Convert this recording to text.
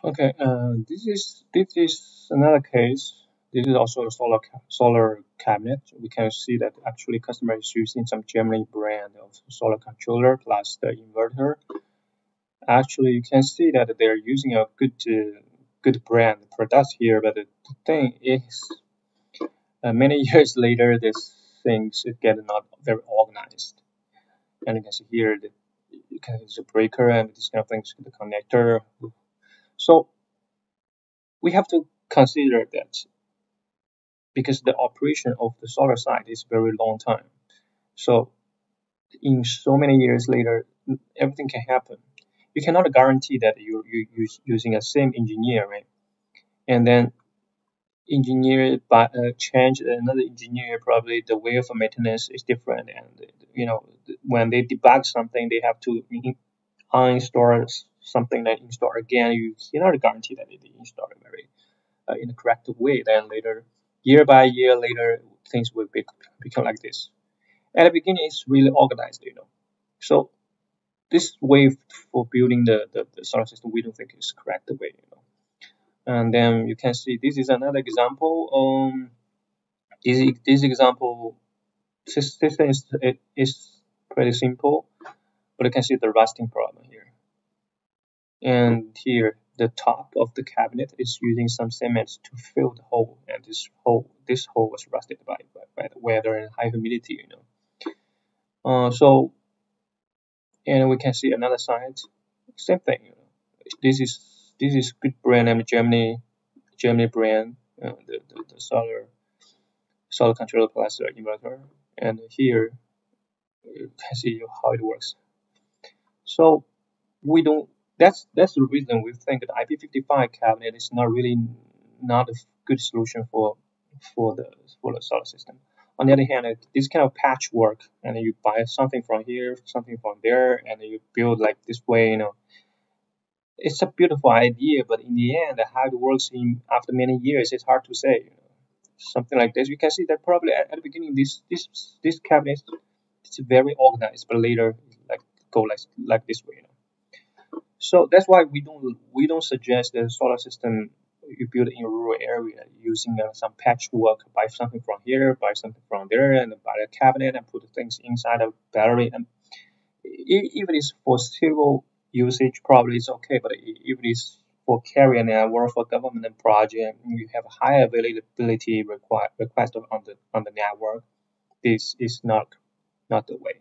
Okay, this is another case. This is also a solar cabinet. We can see that actually customer is using some Germany brand of solar controller plus the inverter. Actually, you can see that they're using a good brand product here, but the thing is, many years later, this things get not very organized. And you can see here that you can use a breaker and this kind of things, the connector. So we have to consider that because the operation of the solar side is very long time. So in so many years later, everything can happen. You cannot guarantee that you're using a same engineer, right? And then engineer by change another engineer, probably the way of maintenance is different, and when they debug something, they have to uninstall something that install again. You cannot guarantee that it install very in the correct way. Then later, year by year later, things will become like this. At the beginning, it's really organized. So this way for building the solar system, we don't think is correct way. And then you can see this is another example. This example system is pretty simple, but you can see the rusting problem here. And here, the top of the cabinet is using some cement to fill the hole, and this hole was rusted by the weather and high humidity. So, and we can see another side, same thing. This is good brand name Germany brand, the solar controller plus inverter, and here you can see how it works. So we don't. That's the reason we think that IP55 cabinet is not a good solution for the for the solar system. On the other hand, this kind of patchwork, and you buy something from here, something from there, and you build like this way. It's a beautiful idea, but in the end, how it works in after many years, it's hard to say. Something like this, you can see that probably at the beginning, this cabinet is very organized, but later like go like this way. So that's why we don't suggest the solar system you build in a rural area using some patchwork, buy something from here, buy something from there, and buy a cabinet and put things inside a battery. And even it's for civil usage, probably it's okay. But if it's for carrier network for government project, you have high availability request on the network. This is not the way.